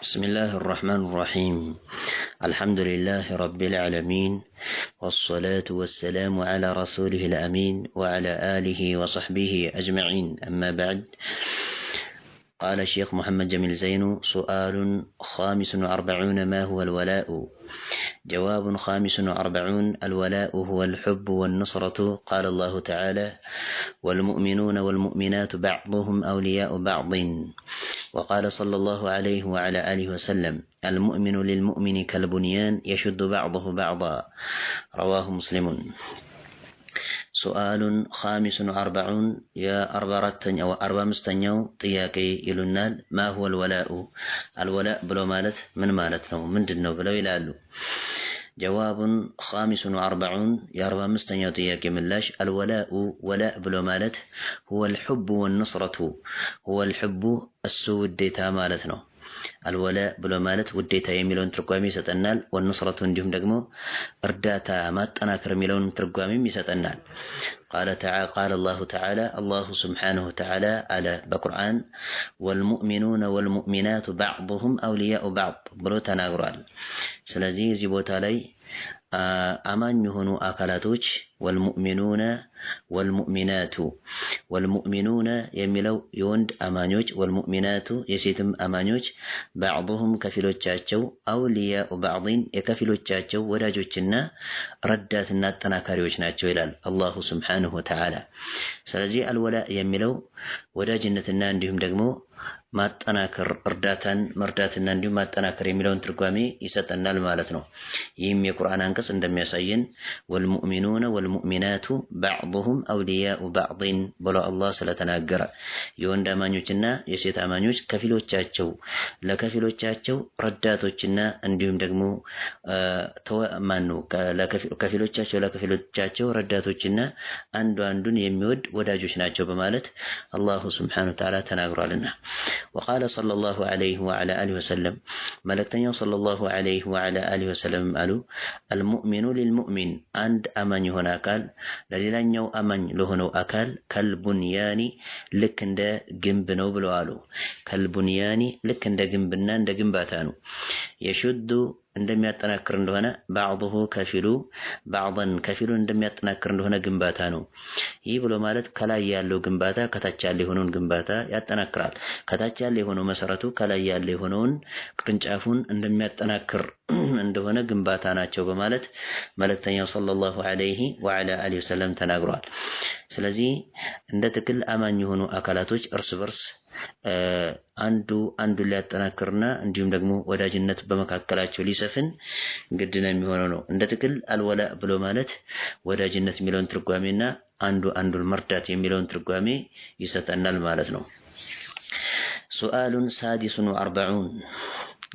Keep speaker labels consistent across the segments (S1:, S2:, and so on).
S1: بسم الله الرحمن الرحيم. الحمد لله رب العالمين، والصلاة والسلام على رسوله الأمين وعلى آله وصحبه أجمعين، أما بعد. قال الشيخ محمد جميل زين: سؤال 45: ما هو الولاء؟ جواب 45: الولاء هو الحب والنصرة. قال الله تعالى: والمؤمنون والمؤمنات بعضهم أولياء بعض. وقال صلى الله عليه وعلى آله وسلم: المؤمن للمؤمن كالبنيان يشد بعضه بعضا. رواه مسلم. سؤال 45: يا أربعتن أو أربع مستنيو طياقي يلونال: ما هو الولاء؟ الولاء بلو مالت من مالتنا من دنو بلو يلالو. جواب 45: يا أربع مستنيو طياقي ملاش. الولاء ولاء بلو مالت هو الحب والنصرة. هو الحب السود ديتا مالتنا. الولاء بلو مالت وديتا يميلون ترقوامي ستنال، والنصرة انديهم دقمو ارداتا مات انا كرميلون ترقوامي ستنال. قال الله تعالى: الله سبحانه وتعالى على بقرآن: والمؤمنون والمؤمنات بعضهم أولياء بعض بلو تناغرال. سلازي زيبوتا لي أمان يهونو أكالاتوش والمؤمنون والمؤمنات. والمؤمنون يميلو يوند أمانيوش، والمؤمنات يسيتم أمانيوش. بعضهم كفلوچاچو أولياء بعض يكفلوچاچو ወዳጆችና ረዳትና ተናካሪዎች ናቸው ይላል አላሁ ሱብሓነሁ ወተዓላ። ስለዚህ አልወላእ የሚለው ወዳጅነትና እንዲሁም ደግሞ ማጠናከር፣ እርዳታን መርዳትና እንዲሁም ማጠናከር የሚለውን ትርጓሜ ይሰጠናል ማለት ነው። ይህም የቁርአን አንቀጽ እንደሚያሳየን ወልሙእሚኑነ ወልሙእሚናቱ ባዕዱሁም አውሊያኡ ባዕድን ብሎ አላህ ስለተናገረ የወንድ አማኞችና የሴት አማኞች ከፊሎቻቸው ለከፊሎቻቸው ረዳቶችና እንዲሁም ደግሞ ከፊሎቻቸው ለከፊሎቻቸው ረዳቶችና አንዱን የሚወድ ወዳጆች ናቸው በማለት አላሁ ሱብሓነሁ ወተዓላ ተናግሯልና። وقال صلى الله عليه وعلى آله وسلم: ملكتني صلى الله عليه وعلى آله وسلم قالوا: المؤمن للمؤمن عند أمن هنا أكال لليلان يو أمن لهنو أكال كالبنيان لكن دا جنبنو بلوالو. كالبنيان لكن دا جنبنا دا جنباتانو يشد እንደሚያጠናክር እንደሆነ بعضه ከፊሉ بعضا ከፊሉ እንደሚያጠናክር እንደሆነ ግንባታ ነው። ይህ ብሎ ማለት ከላይ ያለው ግንባታ ከታች ያለ የሆነውን ግንባታ ያጠናክራል። ከታች ያለ የሆነው መሰረቱ ከላይ ያለ የሆነውን ቅርንጫፉን እንደሚያጠናክር እንደሆነ ግንባታ ናቸው በማለት መልእክተኛው ሰለላሁ ዐለይሂ ወዐላ አሊሂ ወሰለም ተናግሯል። ስለዚህ እንደ ጥቅል አማኝ የሆኑ አካላቶች እርስ በርስ አንዱ ሊያጠናክርና እንዲሁም ደግሞ ወዳጅነት በመካከላቸው ሊሰፍን ግድ ነው የሚሆነው ነው። እንደ ጥቅል አልወላእ ብሎ ማለት ወዳጅነት የሚለውን ትርጓሜና አንዱን መርዳት የሚለውን ትርጓሜ ይሰጠናል ማለት ነው። ሱአሉን ሳዲሱን ወአርበዑን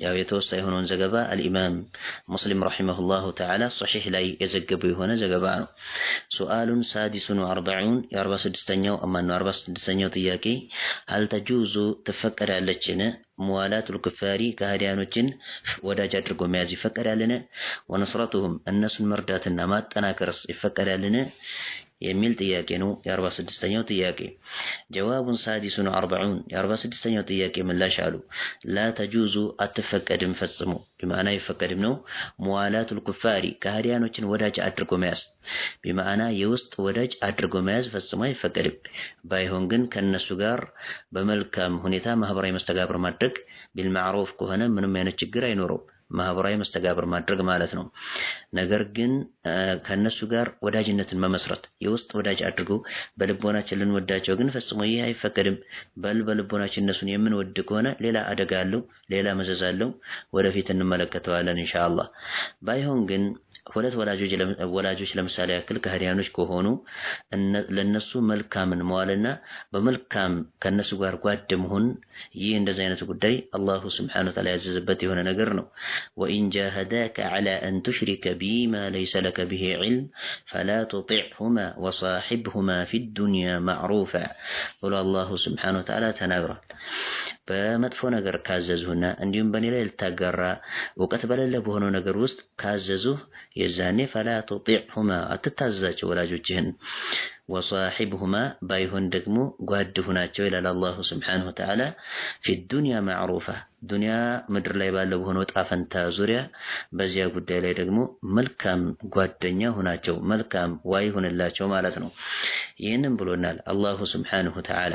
S1: ያው የተወሳ የሆነውን ዘገባ አልኢማም ሙስሊም ረሂመሁላሁ ተዓላ ሶሒህ ላይ የዘገበው የሆነ ዘገባ ነው። ሱአሉን ሳዲሱን ወአርበዑን የ46ኛው ጥያቄ ሀል ተጁዙ ትፈቀዳለችን ሙዋላቱል ኩፋሪ ከሃዲያኖችን ወዳጅ አድርጎ መያዝ ይፈቀዳልን? ወነስረቱሁም እነሱን መርዳትና ማጠናከርስ ይፈቀዳልን? የሚል ጥያቄ ነው። የ46ኛው ጥያቄ ጀዋቡን ሳዲሱን ወአርበዑን የ46ኛው ጥያቄ ምላሽ አሉ ላ ተጁዙ አትፈቀድም ፈጽሞ بمعنى ይፈቀድም ነው። ሙዋላቱል ኩፋሪ ከሃዲያኖችን ወዳጅ አድርጎ መያዝ بمعنى የውስጥ ወዳጅ አድርጎ መያዝ ፈጽሞ አይፈቀድም። ባይሆን ግን ከነሱ ጋር በመልካም ሁኔታ ማህበራዊ መስተጋብር ማድረግ ቢልማዕሩፍ ከሆነ ምንም አይነት ችግር አይኖረው። ማህበራዊ መስተጋብር ማድረግ ማለት ነው። ነገር ግን ከነሱ ጋር ወዳጅነትን መመስረት የውስጥ ወዳጅ አድርጎ በልቦናችን ልንወዳቸው ግን ፈጽሞ ይህ አይፈቀድም። በልቦናችን እነሱን የምንወድ ከሆነ ሌላ አደጋ አለው፣ ሌላ መዘዝ አለው። ወደፊት እንመለከተዋለን ኢንሻአላህ። ባይሆን ግን ሁለት ወላጆች ለምሳሌ ያክል ከሃዲያኖች ከሆኑ ለነሱ መልካምን መዋልና በመልካም ከነሱ ጋር ጓድ መሆን ይህ እንደዚህ አይነቱ ጉዳይ አላሁ ሱብሓነሁ ወተዓላ ያዘዘበት የሆነ ነገር ነው። وإن جاهداك على أن تشرك بي ما ليس لك به علم فلا تطعهما وصاحبهما في الدنيا معروفا قال الله سبحانه وتعالى تناغرا በመጥፎ ነገር ካዘዙና እንዲሁም በኔ ላይ ልታጋራ ወቀት በለለ በሆነው ነገር ውስጥ ካዘዙህ የዛኔ ፈላ ተጢዕሁማ አትታዘዛቸው ወላጆችህን وصاحبهما بايهن دقمو قاد هناچو إلى الله سبحانه وتعالى في الدنيا معروفة ዱንያ ምድር ላይ ባለው ሆኖ ጣፈንታ ዙሪያ በዚያ ጉዳይ ላይ ደግሞ መልካም ጓደኛ ሆናቸው መልካም ዋይ ሆነላቸው ማለት ነው። ይህንን ብሎናል አላሁ ሱብሓነሁ ወተዓላ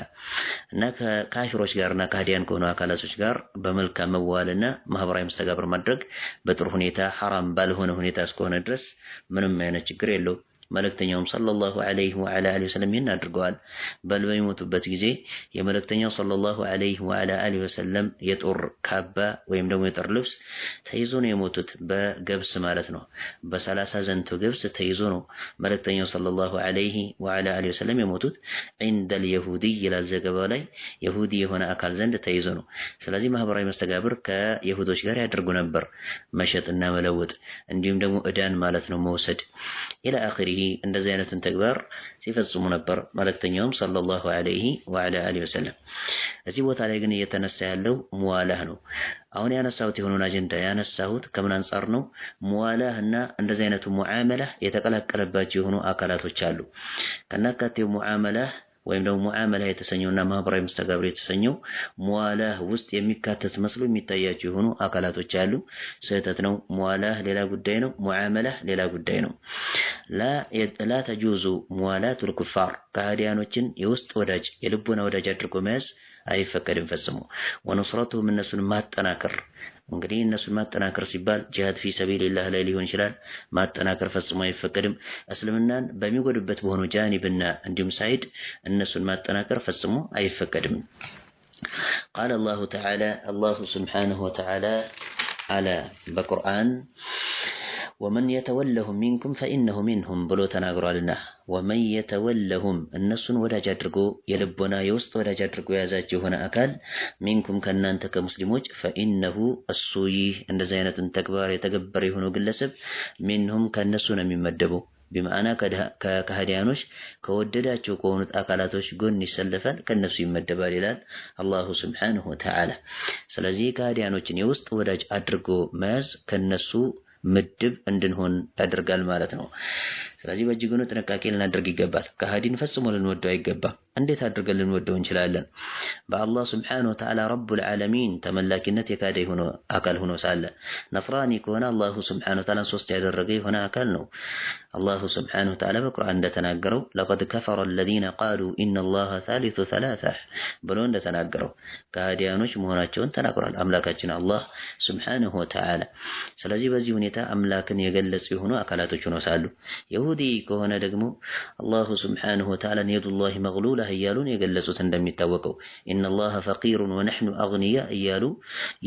S1: እና ከካፊሮች ጋርና ከሃዲያን ከሆኑ አካላቶች ጋር በመልካም መዋልና ማህበራዊ መስተጋብር ማድረግ በጥሩ ሁኔታ ሐራም ባልሆነ ሁኔታ እስከሆነ ድረስ ምንም አይነት ችግር የለው። መልእክተኛውም ሰለላሁ ዐለይሂ ወዐላ አሊሂ ወሰለም ይህን አድርገዋል። በል በሚሞቱበት ጊዜ የመልእክተኛው ሰለላሁ ዐለይሂ ወዐላ አሊሂ ወሰለም የጦር ካባ ወይም ደግሞ የጦር ልብስ ተይዞ ነው የሞቱት። በገብስ ማለት ነው። በ30 ዘንቶ ገብስ ተይዞ ነው መልእክተኛው ሰለላሁ ዐለይሂ ወዐላ አሊሂ ወሰለም የሞቱት። ዒንደል የሁዲይ ይላል ዘገባው ላይ የሁዲ የሆነ አካል ዘንድ ተይዞ ነው። ስለዚህ ማህበራዊ መስተጋብር ከይሁዶች ጋር ያደርጉ ነበር፣ መሸጥና መለወጥ፣ እንዲሁም ደግሞ እዳን ማለት ነው መውሰድ ኢላ አኺሪሂ እንደዚህ አይነቱን ተግባር ሲፈጽሙ ነበር መልእክተኛውም ሰለላሁ ዐለይሂ ወዐላ አሊሂ ወሰለም። እዚህ ቦታ ላይ ግን እየተነሳ ያለው ሙዋላህ ነው። አሁን ያነሳሁት የሆነውን አጀንዳ ያነሳሁት ከምን አንጻር ነው? ሙዋላህ እና እንደዚህ አይነቱ ሙዓመላህ የተቀላቀለባቸው የሆኑ አካላቶች አሉ። ከናካቴው ሙዓመላህ ወይም ደግሞ ሙዓመላ የተሰኘውና ማህበራዊ መስተጋብር የተሰኘው ሙዋላህ ውስጥ የሚካተት መስሎ የሚታያቸው የሆኑ አካላቶች አሉ። ስህተት ነው። ሙዋላህ ሌላ ጉዳይ ነው፣ ሙዓመላህ ሌላ ጉዳይ ነው። ላ ተጁዙ ሙዋላቱል ኩፋር ከሃዲያኖችን የውስጥ ወዳጅ የልቦና ወዳጅ አድርጎ መያዝ አይፈቀድም ፈጽሞ። ወነስረቱሁም እነሱን ማጠናከር እንግዲህ እነሱን ማጠናከር ሲባል ጂሃድ ፊ ሰቢልላህ ላይ ሊሆን ይችላል። ማጠናከር ፈጽሞ አይፈቀድም። እስልምናን በሚጎድበት በሆነው ጃኒብና እንዲሁም ሳይድ እነሱን ማጠናከር ፈጽሞ አይፈቀድም። ቃለ አላሁ ተዓላ አላሁ ሱብሓነሁ ወተዓላ አለ በቁርአን ወመን የተወለሁም ሚንኩም ፈኢነሁ ሚንሁም ብሎ ተናግሯልና ወመን የተወለሁም እነሱን ወዳጅ አድርጎ የልቦና የውስጥ ወዳጅ አድርጎ የያዛቸው የሆነ አካል ሚንኩም ከእናንተ ከሙስሊሞች ፈኢነሁ እሱ ይህ እንደዚህ አይነቱን ተግባር የተገበረ የሆነው ግለሰብ ሚንሁም ከእነሱ ነው የሚመደበው። ቢማዕና ከሃዲያኖች ከወደዳቸው ከሆኑት አካላቶች ጎን ይሰለፋል፣ ከነሱ ይመደባል ይላል አላሁ ሱብሓነሁ ወተዓላ። ስለዚህ ከሃዲያኖችን የውስጥ ወዳጅ አድርጎ መያዝ ከነሱ ምድብ እንድንሆን ያደርጋል ማለት ነው። ስለዚህ በእጅጉኑ ጥንቃቄ ልናደርግ ይገባል። ከሃዲን ፈጽሞ ልንወደው አይገባም። እንዴት አድርገን ልንወደው እንችላለን? በአላህ ሱብሓነሁ ወተዓላ ረቡል ዓለሚን ተመላኪነት የካደ የሆነ አካል ሆኖ ሳለ ነስራኒ ከሆነ አላሁ ሱብሓነሁ ወተዓላ ሶስት ያደረገ የሆነ አካል ነው። አላሁ ሱብሓነሁ ወተዓላ በቁርአን እንደተናገረው ለቀድ ከፈረ አለዚነ ቃሉ ኢነላሀ ሳሊሱ ሰላሳ ብሎ እንደተናገረው ከሃዲያኖች መሆናቸውን ተናግሯል አምላካችን አላህ ሱብሓነሁ ወተዓላ። ስለዚህ በዚህ ሁኔታ አምላክን የገለጹ የሆኑ አካላቶች ሆኖ ሳሉ ይሁዲ ከሆነ ደግሞ አላሁ ሱብሓነሁ ወተዓላ የዱላሂ መግሉላ እያሉን የገለጹት እንደሚታወቀው ኢነላሀ ፈቂሩን ወነሕኑ አግኒያ እያሉ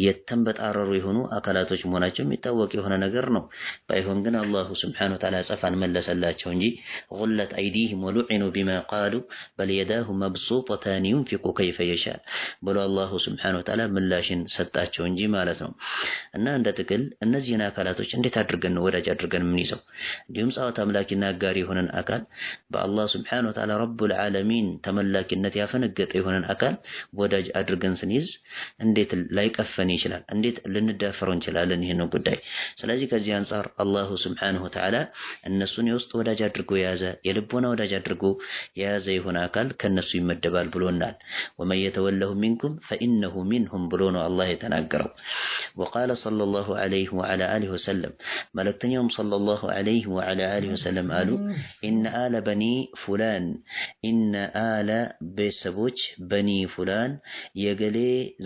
S1: የተንበጣረሩ የሆኑ አካላቶች መሆናቸው የሚታወቅ የሆነ ነገር ነው። ባይሆን ግን አላሁ ሱብሓነሁ ወተዓላ ጸፋን መለሰላቸው እንጂ ጉለት አይዲሂም ወሉዒኑ ቢማ ቃሉ በል የዳሁ መብሱጠታን ዩንፊቁ ከይፈ የሻ ብሎ አላሁ ሱብሓነሁ ወተዓላ ምላሽን ሰጣቸው እንጂ ማለት ነው። እና እንደ ጥቅል እነዚህን አካላቶች እንዴት አድርገን ነው ወዳጅ አድርገን የምንይዘው? እንዲሁም ጻወት አምላኪና አጋሪ የሆነን አካል በአላህ ሱብሓነሁ ወተዓላ ረቡል ዓለሚን ተመላኪነት ያፈነገጠ የሆነን አካል ወዳጅ አድርገን ስንይዝ እንዴት ላይቀፈን ይችላል? እንዴት ልንዳፈረው እንችላለን? ይሄን ነው ጉዳይ። ስለዚህ ከዚህ አንፃር አላሁ ሱብሓነሁ ወተዓላ እነሱን የውስጥ ወዳጅ አድርጎ የያዘ የልቦና ወዳጅ አድርጎ የያዘ የሆነ አካል ከነሱ ይመደባል ብሎናል። ወመን የተወለሁ ሚንኩም ፈኢነሁ ሚንሁም ብሎ ነው አላህ የተናገረው። ወቃለ ሰለላሁ ዐለይሂ ወዐላ አሊሂ ወሰለም መልእክተኛውም ሰለላሁ ዐለይሂ ወዐላ አሊሂ ወሰለም አሉ ኢነ አለ በኒ ፉላን ኢነ አለ ቤተሰቦች በኒ ፉላን የገሌ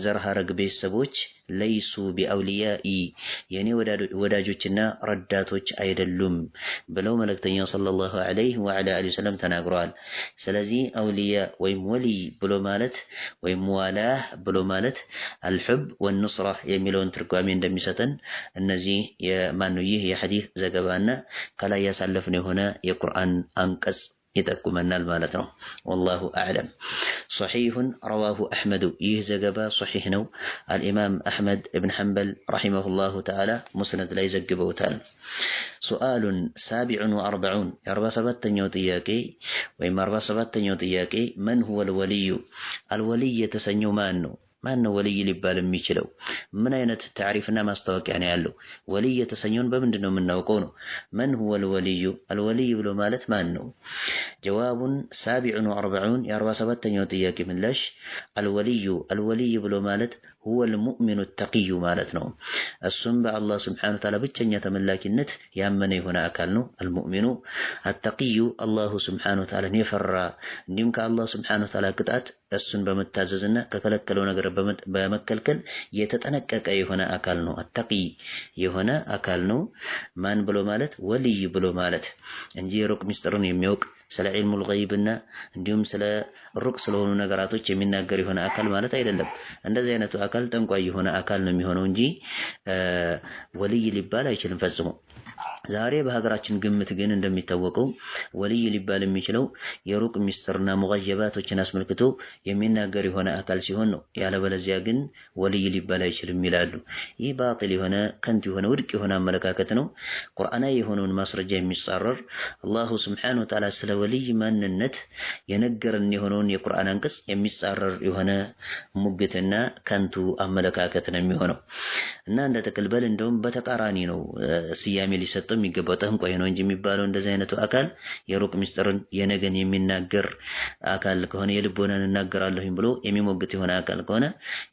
S1: ዘርሃረግ ቤተሰቦች ለይሱ ቢአውሊያኢ የኔ ወዳጆችና ረዳቶች አይደሉም ብለው መልእክተኛው ሰለላሁ ዐለይሂ ወዐላ አሊሂ ወሰለም ተናግረዋል። ስለዚህ አውሊያ ወይም ወሊ ብሎ ማለት ወይም ሙዋላህ ብሎ ማለት አልሑብ ወንኑስራ የሚለውን ትርጓሜ እንደሚሰጠን እነዚህ ይህ የሐዲስ ዘገባና ከላይ ያሳለፍነው የሆነ የቁርአን አንቀጽ ይጠቁመናል ማለት ነው። ወላሁ አዕለም። ሶሒሑን ረዋሁ አሕመዱ ይህ ዘገባ ሶሒሕ ነው። አልኢማም አሕመድ እብን ሐንበል ረሒመሁላሁ ተዓላ ሙስነድ ላይ ዘግበውታል። ሱአሉን ሳቢዑን ወአርበዑን የ47ኛው ጥያቄ ወይም 47ኛው ጥያቄ መን ሁወ አልወልዩ አልወልይ የተሰኘው ማን ነው? ማን ነው ወልይ ሊባል የሚችለው? ምን አይነት ታሪፍና ማስታወቂያ ነው ያለው? ወልይ የተሰኘውን በምንድን ነው የምናውቀው ነው? መን ሁወ አልወልዩ አልወልይ ብሎ ማለት ማን ነው? ጀዋቡን ሳቢዑን ወአርበዑን የ47ኛው ጥያቄ ምላሽ አልወልዩ ብሎ ማለት ሁወል ሙእሚኑ ተቂዩ ማለት ነው። እሱም በአላህ ስብሓነሁ ወተዓላ ብቸኛ ተመላኪነት ያመነ የሆነ አካል ነው። አልሙእሚኑ አተቂዩ አላሁ ስብሓነሁ ወተዓላን የፈራ እንዲሁም ከአላህ ስብሓነሁ ወተዓላ ቅጣት እሱን በመታዘዝና ከከለከለው ነገር በመከልከል የተጠነቀቀ የሆነ አካል ነው። አተቂ የሆነ አካል ነው። ማን ብሎ ማለት ወልይ ብሎ ማለት እንጂ የሩቅ ሚስጥርን የሚያውቅ ስለ ዒልሙል ገይብና እንዲሁም ስለ ሩቅ ስለሆኑ ነገራቶች የሚናገር የሆነ አካል ማለት አይደለም። እንደዚህ አይነቱ አካል ጠንቋይ የሆነ አካል ነው የሚሆነው እንጂ ወልይ ሊባል አይችልም ፈጽሞ። ዛሬ በሀገራችን ግምት ግን እንደሚታወቀው ወልይ ሊባል የሚችለው የሩቅ ሚስጥርና ሙገየባቶችን አስመልክቶ የሚናገር የሆነ አካል ሲሆን ነው። ያለበለዚያ ግን ወልይ ሊባል አይችልም ይላሉ። ይህ ባጢል የሆነ ከንቱ የሆነ ውድቅ የሆነ አመለካከት ነው። ቁርአናዊ የሆነውን ማስረጃ የሚጻረር አላሁ ስብሓነሁ ወተዓላ ስለ ወልይ ማንነት የነገረን የሆነውን የቁርአን አንቀጽ የሚጻረር የሆነ ሙግትና ከንቱ አመለካከት ነው የሚሆነው እና እንደ ጥቅል በል እንደውም በተቃራኒ ነው ስያሜ ሊሰጠው የሚገባው። ጠንቋይ ነው እንጂ የሚባለው እንደዚህ አይነቱ አካል የሩቅ ሚስጥርን የነገን የሚናገር አካል ከሆነ የልቦናን እናገራለሁኝ ብሎ የሚሞግት የሆነ አካል ከሆነ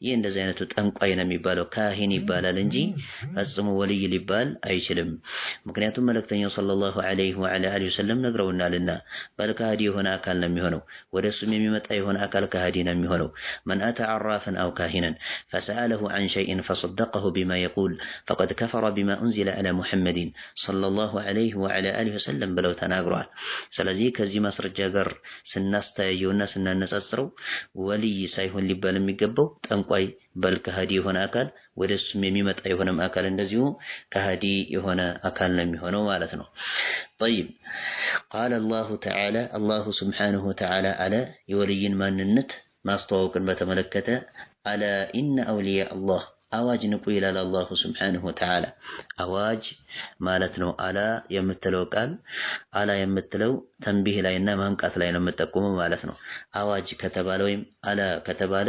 S1: ይህ እንደዚህ አይነቱ ጠንቋይ ነው የሚባለው። ካሂን ይባላል እንጂ ፈጽሞ ወልይ ሊባል አይችልም። ምክንያቱም መልእክተኛው ሰለላሁ ዐለይሂ ወዐላ አሊሂ ወሰለም ነግረውናልና በል ከሃዲ የሆነ አካል ነው የሚሆነው። ወደሱም የሚመጣ የሆነ አካል ከሃዲ ነው የሚሆነው። መን አተ ዐራፈን አው ካሂነን ፈሰአለሁ ዐን ሸይእን ፈሰደቀሁ ቢማ የቁል ፈቀድ ከፈረ ቢማ ኡንዚለ ዐላ ሙሐመድን ሰለላሁ ዐለይሂ ወዐላ አሊሂ ወሰለም ብለው ተናግረዋል። ስለዚህ ከዚህ ማስረጃ ጋር ስናስተያየውና ስናነጻጽረው ወልይ ሳይሆን ሊባል የሚገባው ጠንቋይ በል ከሃዲ የሆነ አካል ወደሱም የሚመጣ የሆነም አካል እንደዚሁ ከሃዲ የሆነ አካል ነው የሚሆነው ማለት ነው። طيب قال الله تعالى الله سبحانه وتعالى على የወልይን ማንነት ማስተዋወቅን በተመለከተ አላ ኢነ አውሊያ አላህ አዋጅ ንቁ ይላል አላሁ ስብሓነሁ ወተዓላ። አዋጅ ማለት ነው አላ የምትለው ቃል አላ የምትለው ተንቢህ ላይና ማንቃት ላይ ነው የምጠቁመው ማለት ነው። አዋጅ ከተባለ ወይም አላ ከተባለ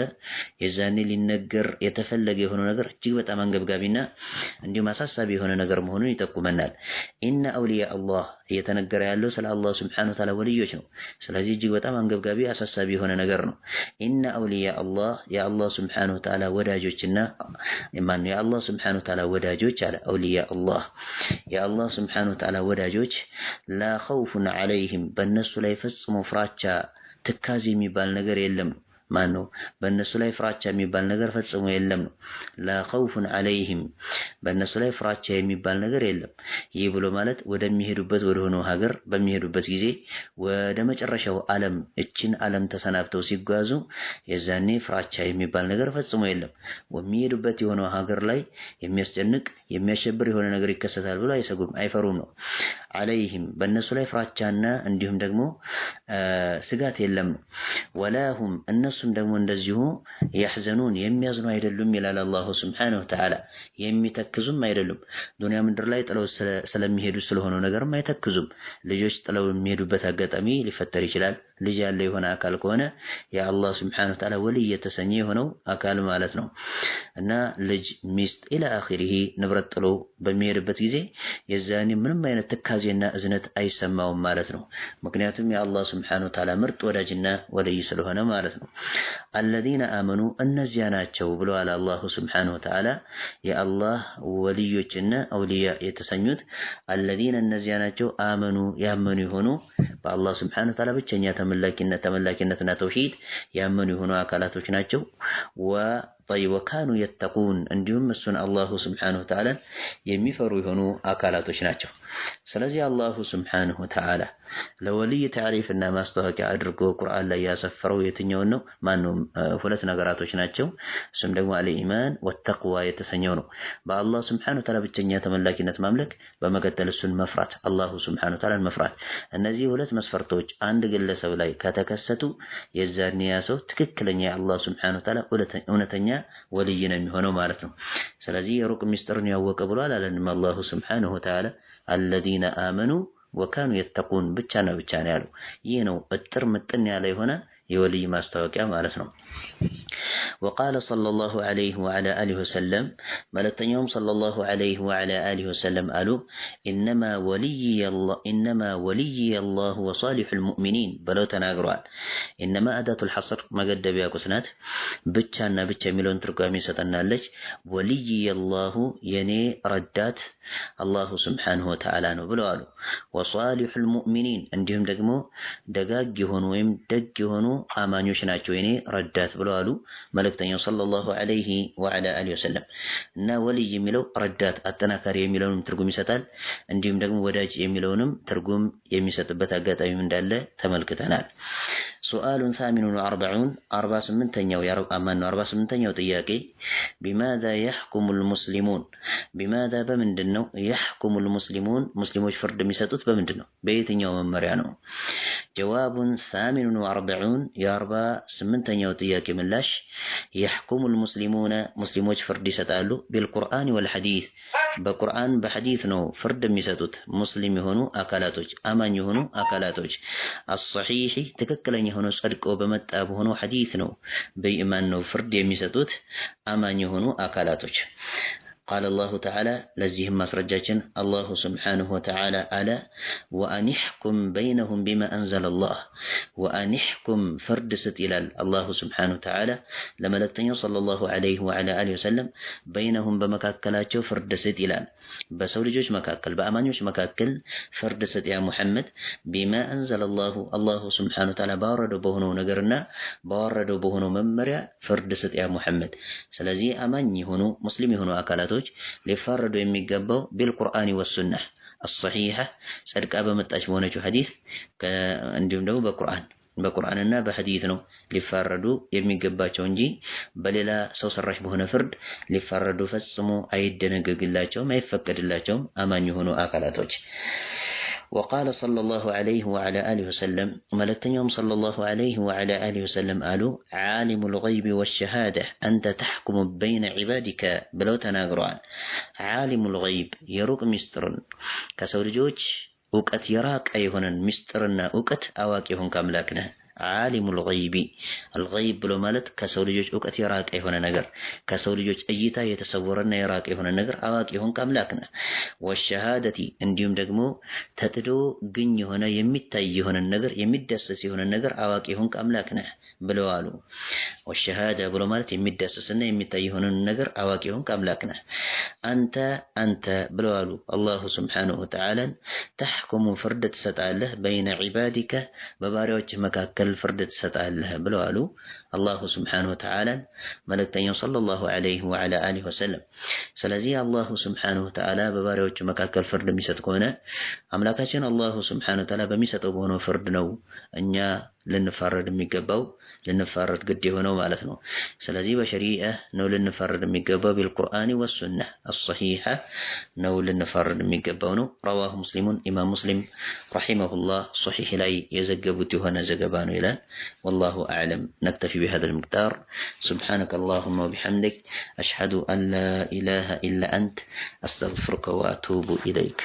S1: የዛኔ ሊነገር የተፈለገ የሆነ ነገር እጅግ በጣም አንገብጋቢና እንዲሁም አሳሳቢ የሆነ ነገር መሆኑን ይጠቁመናል። ኢነ አውሊያ አላህ እየተነገረ ያለው ስለ አላህ ስብሓነሁ ወተዓላ ወልዮች ነው። ስለዚህ እጅግ በጣም አንገብጋቢ አሳሳቢ የሆነ ነገር ነው። ኢነ አውሊያ አላህ የአላህ ስብሓነሁ ወተዓላ ወዳጆችና የአላህ ስብሓነሁ ወተዓላ ወዳጆች አለ አውሊያ አላህ የአላህ ስብሓነሁ ወተዓላ ወዳጆች ላ ኸውፉን ዐለይሂም በእነሱ ላይ ፈጽሞ ፍራቻ ትካዜ የሚባል ነገር የለም። ማን ነው በእነሱ ላይ ፍራቻ የሚባል ነገር ፈጽሞ የለም ነው። ላ ኸውፉን ዐለይሂም በእነሱ ላይ ፍራቻ የሚባል ነገር የለም። ይህ ብሎ ማለት ወደሚሄዱበት ወደ ሆነው ሀገር በሚሄዱበት ጊዜ ወደ መጨረሻው ዓለም እችን ዓለም ተሰናብተው ሲጓዙ የዛኔ ፍራቻ የሚባል ነገር ፈጽሞ የለም። ወሚሄዱበት የሆነው ሀገር ላይ የሚያስጨንቅ የሚያሸብር የሆነ ነገር ይከሰታል ብሎ አይሰጉም አይፈሩም ነው። ዐለይሂም በእነሱ ላይ ፍራቻና እንዲሁም ደግሞ ስጋት የለም ነው። ወላሁም እነሱም ደግሞ እንደዚሁ ያሕዘኑን የሚያዝኑ አይደሉም ይላል አላሁ ስብሓነሁ ወተዓላ። የሚተክዙም አይደሉም። ዱንያ ምድር ላይ ጥለው ስለሚሄዱ ስለሆነው ነገርም አይተክዙም። ልጆች ጥለው የሚሄዱበት አጋጣሚ ሊፈጠር ይችላል። ልጅ ያለ የሆነ አካል ከሆነ የአላህ ስብሓነሁ ወተዓላ ወልይ የተሰኘ የሆነው አካል ማለት ነው እና ልጅ፣ ሚስት ኢላ አኺሪሂ ንብረት ጥሎ በሚሄድበት ጊዜ የዛኔ ምንም አይነት ትካዜና እዝነት አይሰማውም ማለት ነው። ምክንያቱም የአላህ ስብሓነሁ ወተዓላ ምርጥ ወዳጅና ወልይ ስለሆነ ማለት ነው። አለዚነ አመኑ እነዚያ ናቸው ብለዋል አላሁ ስብሓነሁ ወተዓላ የአላህ ወልዮችና አውሊያ የተሰኙት አለዚነ እነዚያ ናቸው አመኑ ያመኑ የሆኑ በአላህ ስብሓነሁ ወተዓላ ብቸኛ ተመላኪነትና ተውሂድ ያመኑ የሆኑ አካላቶች ናቸው። ወካኑ የተቁን እንዲሁም እሱን አላሁ ስብሓነሁ ወተዓላ የሚፈሩ የሆኑ አካላቶች ናቸው። ስለዚህ አላሁ ስብሓነሁ ወተዓላ ለወልይ ታሪፍና ማስታወቂያ አድርጎ ቁርአን ላይ ያሰፈረው የትኛውን ነው? ማነው? ሁለት ነገራቶች ናቸው። እሱም ደግሞ አልኢማን ወተቅዋ የተሰኘው ነው። በአላህ ስብሓነሁ ወተዓላ ብቸኛ ተመላኪነት ማምለክ፣ በመቀጠል እሱን መፍራት፣ አላሁ ስብሓነሁ ወተዓላን መፍራት። እነዚህ ሁለት መስፈርቶች አንድ ግለሰብ ላይ ከተከሰቱ የዛኔ ያ ሰው ትክክለኛ የአላህ ስብሓነሁ ወተዓላ እውነተኛ ወልይ ነው የሚሆነው ማለት ነው። ስለዚህ የሩቅ ሚስጥርን ያወቀ ብሏል አለንም አላሁ ስብሓነሁ ወተዓላ አለዚነ አመኑ ወካኑ የተቁን ብቻ ነው ያለው። ይህ ነው እጥር ምጥን ያለ የሆነ የወልይ ማስታወቂያ ማለት ነው። وقال صلى الله عليه وعلى آله وسلم ملكتنيوم صلى الله عليه وعلى آله وسلم قالوا إنما ولي الله وصالح المؤمنين بلو تناقروا إنما أداة الحصر ما قد بيا كسنات بتشانا بتشا ملون ترقامي ستنا لج ولي الله يني ردات الله سبحانه وتعالى بلو قالوا وصالح المؤمنين عندهم دقمو دقاق يهونو ويم دق يهونو آمانيوش ناتشو يني ردات بلو قالوا ملكتنيوم صلى الله عليه وعلى آله وسلم نا ولي يميلو ردات التناكر يميلونم ترقوم يستال عندهم دقمو وداج يميلونم ترقوم يميستبت أقات أي من دالة تملكتنال سؤال 48 يا رب أمان 48 طياقي بماذا يحكم المسلمون بماذا بمندنو يحكم المسلمون مسلموش فرد ميساتوت بمندنو بيتن يوم مريانو جواب 48 يا رب 8 طياقي ملاش يحكم المسلمون مسلموش فرد يساتالو بالقرآن والحديث بقرآن بحديث نو فرد ميساتوت مسلم يهونو أكالاتوج أمان يهونو أكالاتوج الصحيح تككلن يهونو صدقو بمتاب هونو حديث نو بإيمان نو فرد يميساتوت أمان يهونو أكالاتوج قال الله تعالى لزيهم مسرجاجن الله سبحانه وتعالى ألا وأنحكم بينهم بما أنزل الله وأنحكم فرد ستيلال الله سبحانه وتعالى لما لتنين صلى الله عليه وعلى آله وسلم بينهم بمكاكلاتشو فرد ستيلال بسولجوش مكاكل بأمانيوش مكاكل فرد ست يا محمد بما أنزل الله سبحانه وتعالى بارد بهنو نقرنا بارد بهنو ممريا فرد ست يا محمد سلزي أماني هنو مسلمي هنو أكالاتو لفردوا يميقبوا بالقرآن والسنة الصحيحة صدق أبا متاش بونجو حديث عندهم دو بقرآننا بحديثنا لفردوا يميقباتشو انجي بللا سو سرش بهنا فرد لفردوا فسمو عيدنا قلاتشو ما يفكر اللاتشو أمان يهونو آكالاتوش وقال صلى الله عليه وعلى آله وسلم ملكتن يوم صلى الله عليه وعلى آله وسلم قالوا عالم الغيب والشهادة أنت تحكم بين عبادك بلو تناقران عالم الغيب يروك مسترن كسور جوج وقت يراك أيهن مسترنا وقت أواك يهن كاملاكنا عالم الغيب بلو مالت كسوليجوج اوقت يراك يهونه ነገር كسوليجوج እይታ የተሰወረና የራቀ የሆነ ነገር አዋቂ ሆንክ አምላክና والشهادة እንዲሁም ደግሞ ተጥዶ ግኝ የሆነ የሚታይ የሆነ ነገር የሚዳሰስ የሆነ ነገር አዋቂ ሆንክ አምላክና ብለዋሉ والشهادة ብሎ ማለት የሚዳሰስና የሚታይ የሆነ ነገር አዋቂ ሆንክ አምላክና አንተ ብለዋሉ አላሁ ሱብሓነሁ ወተዓላ تحكم فرد تسጣለህ بين عبادك በባሪያዎች መካከል فرد تسጣለህ ብለዋሉ الله سبحانه وتعالى ملكتين صلى الله عليه وعلى آله وسلم سلازي الله سبحانه وتعالى بباريوچ مكاكل فرد ميسط كونه املاكاችን الله سبحانه وتعالى በሚሰጠው በሆነ ፍርድ ነው እኛ ልንፈረድ የሚገባው ልንፈረድ ግድ የሆነው ማለት ነው ስለዚህ በሸሪዓ ነው ልንፈረድ የሚገባው بالقرآن والسنة الصحيحة ነው ልንፈረድ የሚገባው ነው رواه مسلم امام مسلم رحمه الله صحيح ላይ የዘገቡት የሆነ ዘገባ ነው ይላል والله اعلم نكتفي بهذا المقدار سبحانك اللهم وبحمدك أشهد أن لا إله إلا أنت أستغفرك وأتوب إليك